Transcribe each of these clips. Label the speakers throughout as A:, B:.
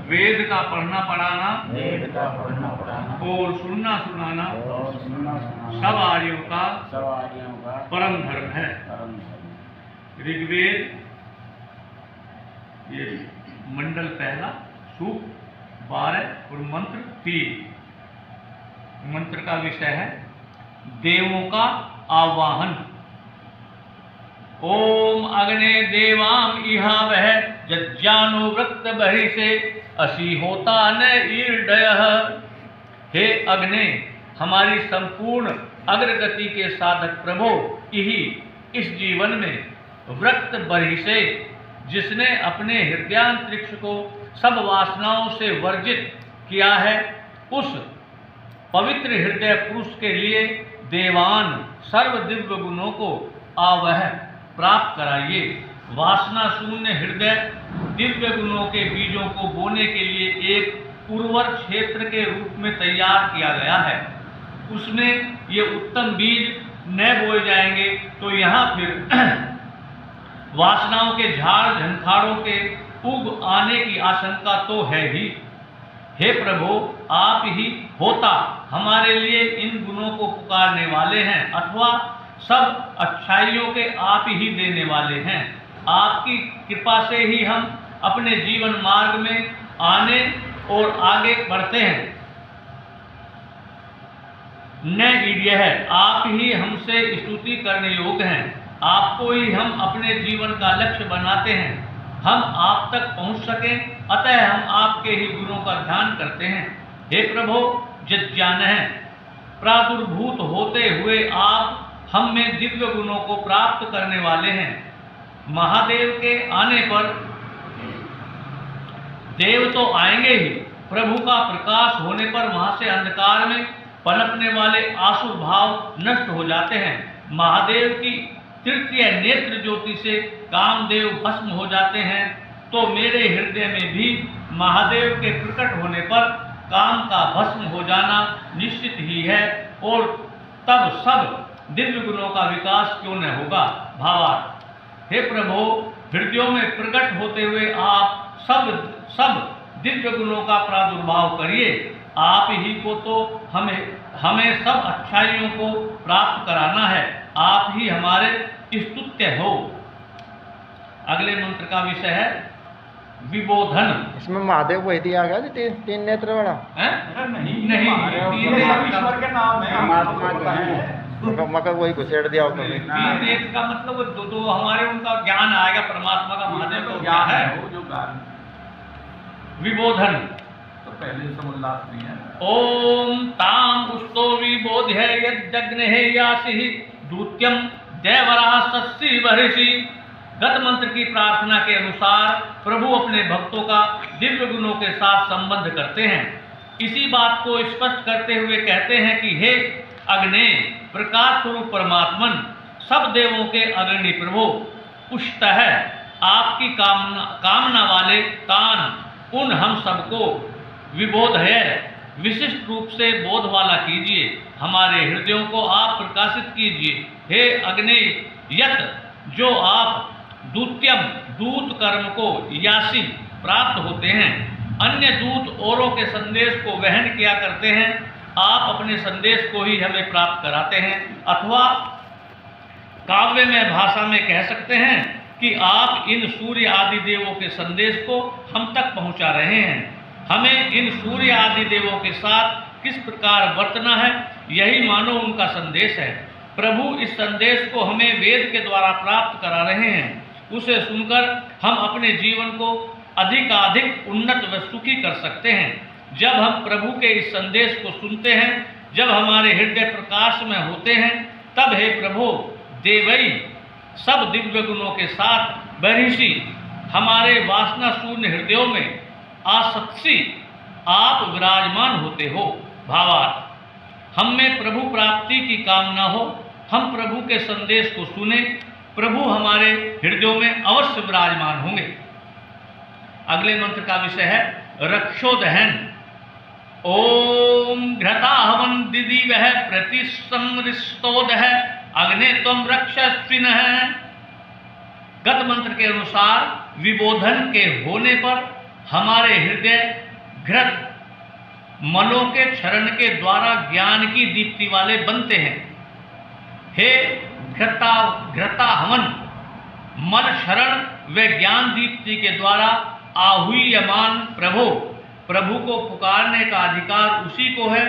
A: वेद का पढ़ना पढ़ाना और सुनना सुनाना सब आर्यों का परम धर्म है। ऋग्वेद ये मंडल पहला सूक्त 12 और मंत्र 3। मंत्र का विषय है देवों का आवाहन। ओम अग्ने देवाम इहा वह जज्जानो वृत्त बहि से असी होता न ईर्डयः। हे अग्ने, हमारी संपूर्ण अग्रगति के साधक प्रभो, यही इस जीवन में वृत्त बहि से, जिसने अपने हृदयांतरिक्ष को सब वासनाओं से वर्जित किया है, उस पवित्र हृदय पुरुष के लिए देवान सर्व दिव्य गुणों को आवह प्राप्त कराइए। वासना शून्य हृदय दिव्य गुणों के बीजों को बोने के लिए एक उर्वर क्षेत्र के रूप में तैयार किया गया है। उसमें ये उत्तम बीज न बोए जाएंगे तो यहाँ फिर वासनाओं के झाड़ झंखाड़ों के उग आने की आशंका तो है ही। हे प्रभु, आप ही होता हमारे लिए इन गुणों को पुकारने वाले हैं, अथवा सब अच्छाइयों के आप ही देने वाले हैं। आपकी कृपा से ही हम अपने जीवन मार्ग में आने और आगे बढ़ते हैं। न ईड्य है, आप ही हमसे स्तुति करने योग्य हैं। आपको ही हम अपने जीवन का लक्ष्य बनाते हैं। हम आप तक पहुंच सकें, अतः हम आपके ही गुणों का ध्यान करते हैं। हे प्रभु, जज्ञान है, प्रादुर्भूत होते हुए आप हम में दिव्य गुणों को प्राप्त करने वाले हैं। महादेव के आने पर देव तो आएंगे ही, प्रभु का प्रकाश होने पर वहां से अंधकार में पनपने वाले आसुर भाव नष्ट हो जाते हैं। महादेव की तृतीय नेत्र ज्योति से कामदेव भस्म हो जाते हैं। तो मेरे हृदय में भी महादेव के प्रकट होने पर काम का भस्म हो जाना निश्चित ही है, और तब सब दिव्य गुणों का विकास क्यों न होगा। भावार्थ, हे प्रभु, हृदयों में प्रकट होते हुए आप सब दिव्य गुणों का प्रादुर्भाव करिए। आप ही को तो हमें सब अच्छाइयों को प्राप्त कराना है। आप ही हमारे स्तुत्य हो। अगले मंत्र का विषय है विबोधन।
B: इसमें महादेव वही दिया गया तीन नेत्र वाला
A: नहीं,
C: ईश्वर के नाम है,
B: मगर वही घुसेड़ दिया होता है।
A: तीन नेत्र का मतलब दो हमारे उनका ज्ञान आएगा परमात्मा का। महादेव को
C: ज्ञान
A: है
C: वो जो ज्ञान
A: विबोधन
C: तो पहले से उल्लास नहीं है।
A: ओम ताम उस्तो विबोध्य यज्ञ यासि दूत्यम देवरा सस्सी बहिषि। गत मंत्र की प्रार्थना के अनुसार प्रभु अपने भक्तों का दिव्य गुणों के साथ संबंध करते हैं। इसी बात को स्पष्ट करते हुए कहते हैं कि हे अग्ने, प्रकाश स्वरूप परमात्मन, सब देवों के अग्रणी प्रभु, पुष्टः आपकी कामना वाले तान उन हम सबको विबोध है, विशिष्ट रूप से बोध वाला कीजिए। हमारे हृदयों को आप प्रकाशित कीजिए। हे अग्नि यत, जो आप दूत्यम दूत कर्म को यासी प्राप्त होते हैं, अन्य दूत औरों के संदेश को वहन किया करते हैं, आप अपने संदेश को ही हमें प्राप्त कराते हैं। अथवा काव्य में भाषा में कह सकते हैं कि आप इन सूर्य आदि देवों के संदेश को हम तक पहुंचा रहे हैं। हमें इन सूर्य आदि देवों के साथ किस प्रकार वर्तना है, यही मानो उनका संदेश है। प्रभु इस संदेश को हमें वेद के द्वारा प्राप्त करा रहे हैं। उसे सुनकर हम अपने जीवन को अधिकाधिक उन्नत व सुखी कर सकते हैं। जब हम प्रभु के इस संदेश को सुनते हैं, जब हमारे हृदय प्रकाश में होते हैं, तब हे प्रभु, देवई सब दिव्य गुणों के साथ बहिषि हमारे वासना शून्य हृदयों में आसक्ति आप विराजमान होते हो। भावार्थ, हम में प्रभु प्राप्ति की कामना हो, हम प्रभु के संदेश को सुने, प्रभु हमारे हृदयों में अवश्य विराजमान होंगे। अगले मंत्र का विषय है रक्षोदहन। ओम घृता हवन दिदि वह प्रतिसमृष्टोदह अग्ने त्वं रक्षस्विनः। गत मंत्र के अनुसार विबोधन के होने पर हमारे हृदय घृत मलों के क्षरण के द्वारा ज्ञान की दीप्ति वाले बनते हैं। हे घृता हवन मल क्षरण व ज्ञान दीप्ति के द्वारा आहूयमान प्रभु को पुकारने का अधिकार उसी को है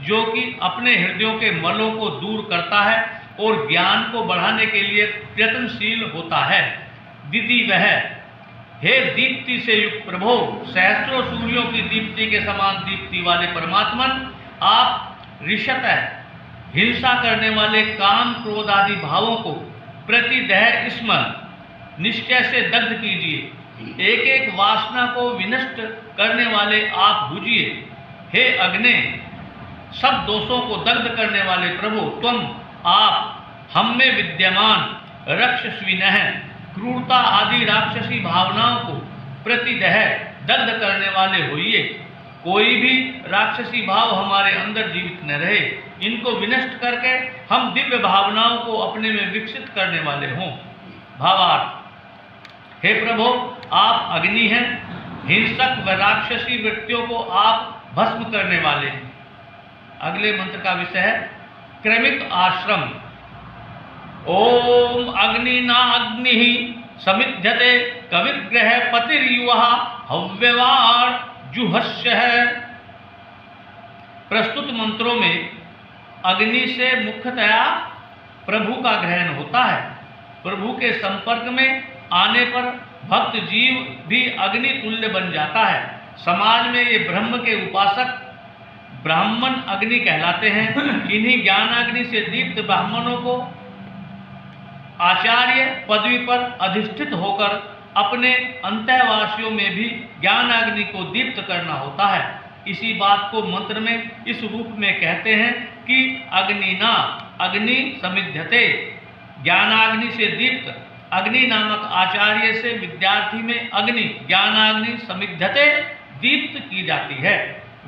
A: जो कि अपने हृदयों के मलों को दूर करता है और ज्ञान को बढ़ाने के लिए प्रयत्नशील होता है। दीदी वह हे दीप्ति से युक्त प्रभो, सहस्त्रों सूर्यों की दीप्ति के समान दीप्ति वाले परमात्मन, आप ऋषतः हिंसा करने वाले काम क्रोध आदि भावों को प्रतिदह स्मरण निश्चय से दग्ध कीजिए। एक एक वासना को विनष्ट करने वाले आप बुझिए। हे अग्नि, सब दोषों को दग्ध करने वाले प्रभु, तुम आप हम में विद्यमान रक्षस्विनः क्रूरता आदि राक्षसी भावनाओं को प्रतिदह दग्ध करने वाले होइए। कोई भी राक्षसी भाव हमारे अंदर जीवित न रहे, इनको विनष्ट करके हम दिव्य भावनाओं को अपने में विकसित करने वाले हों। भावार्थ, हे प्रभु, आप अग्नि हैं, हिंसक व राक्षसी वृत्तियों को आप भस्म करने वाले हैं। अगले मंत्र का विषय है क्रमिक आश्रम। ओम अग्निना अग्नि समिध्यते कविग्रह पतिर्युवा हव्यवार जुहस्य। प्रस्तुत मंत्रों में अग्नि से मुख्यतया प्रभु का ग्रहण होता है। प्रभु के संपर्क में आने पर भक्त जीव भी अग्नि तुल्य बन जाता है। समाज में ये ब्रह्म के उपासक ब्राह्मण अग्नि कहलाते हैं। इन्हीं ज्ञानाग्नि से दीप्त ब्राह्मणों को आचार्य पदवी पर अधिष्ठित होकर अपने अंतःवासियों में भी ज्ञानाग्नि को दीप्त करना होता है। इसी बात को मंत्र में इस रूप में कहते हैं कि अग्निना अग्नि समिध्यते, ज्ञानाग्नि से दीप्त अग्नि नामक आचार्य से विद्यार्थी में अग्नि ज्ञानाग्नि समिध्यते दीप्त की जाती है।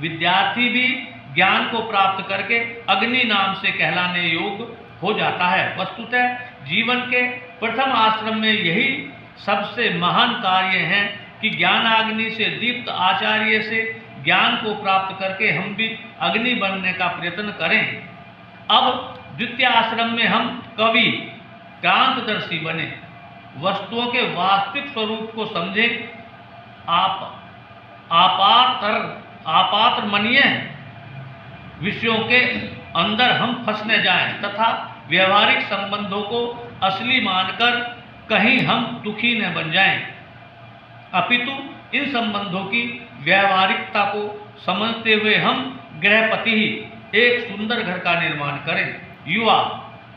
A: विद्यार्थी भी ज्ञान को प्राप्त करके अग्नि नाम से कहलाने योग्य हो जाता है। वस्तुतः जीवन के प्रथम आश्रम में यही सबसे महान कार्य है कि ज्ञानाग्नि से दीप्त आचार्य से ज्ञान को प्राप्त करके हम भी अग्नि बनने का प्रयत्न करें। अब द्वितीय आश्रम में हम कवि क्रांतदर्शी बने, वस्तुओं के वास्तविक स्वरूप को समझें, आपात्र मनीय विषयों के अंदर हम फंस न जाएं तथा व्यवहारिक संबंधों को असली मानकर कहीं हम दुखी न बन जाएं, अपितु इन संबंधों की व्यवहारिकता को समझते हुए हम गृहपति ही एक सुंदर घर का निर्माण करें। युवा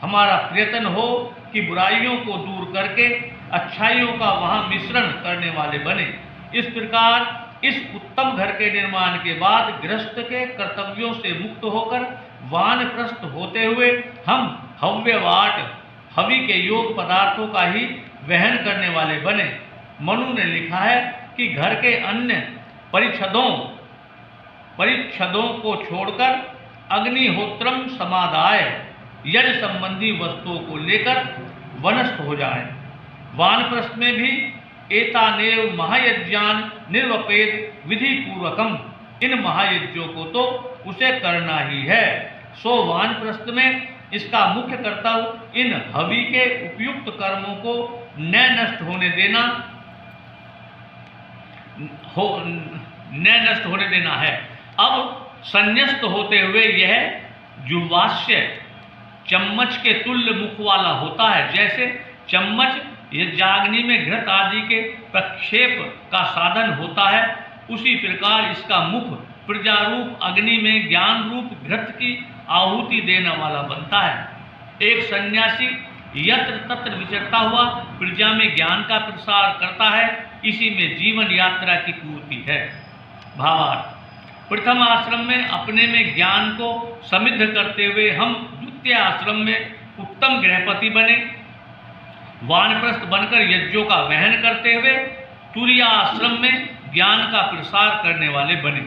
A: हमारा प्रयत्न हो कि बुराइयों को दूर करके अच्छाइयों का वहाँ मिश्रण करने वाले बने। इस प्रकार इस उत्तम घर के निर्माण के बाद गृहस्थ के कर्तव्यों से मुक्त होकर वानप्रस्थ होते हुए हम हव्यवाट हवि के योग पदार्थों का ही वहन करने वाले बने। मनु ने लिखा है कि घर के अन्य परिच्छदों को छोड़कर अग्निहोत्रम समादाय यज्ञ संबंधी वस्तुओं को लेकर वनस्थ हो जाए। वानप्रस्थ में भी एतानेव महायज्ञान निर्वपेद विधि पूर्वकम, इन महायज्ञों को तो उसे करना ही है। सो वानप्रस्थ में इसका मुख्य कर्तव्य इन हवि के उपयुक्त कर्मों को न नष्ट होने देना है। अब संन्यस्त होते हुए यह जुह्वास्य चम्मच के तुल्य मुख वाला होता है। जैसे चम्मच यज्ञाग्नि में घृत आदि के प्रक्षेप का साधन होता है, उसी प्रकार इसका मुख प्रजारूप अग्नि में ज्ञान रूप घृत की आहुति देने वाला बनता है। एक सन्यासी यत्र तत्र विचरता हुआ प्रजा में ज्ञान का प्रसार करता है, इसी में जीवन यात्रा की पूर्ति है। भावार्थ, प्रथम आश्रम में अपने में ज्ञान को समृद्ध करते हुए हम द्वितीय आश्रम में उत्तम गृहपति बने। वानप्रस्थ बनकर यज्ञों का वहन करते हुए तुरीय आश्रम में ज्ञान का प्रसार करने वाले बने।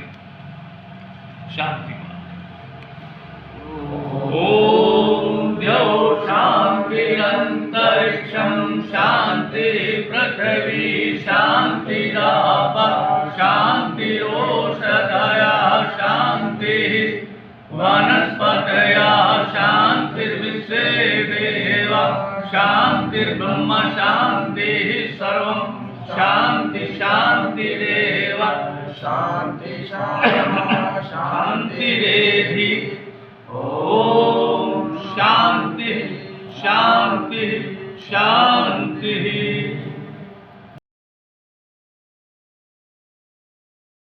A: शांति। ओम द्यौ शांति अंतरिक्षं शांति पृथ्वी शान्तिरापः शान्तिरोषधयः शान्तिः वनस्पतयः शान्तिर्विश्वे देवाः शान्तिर्ब्रह्म शान्तिः सर्वं शान्ति शान्तिरेव
C: शांति शांति
A: शान्तिरेधि ॐ शान्ति शान्ति शान्ति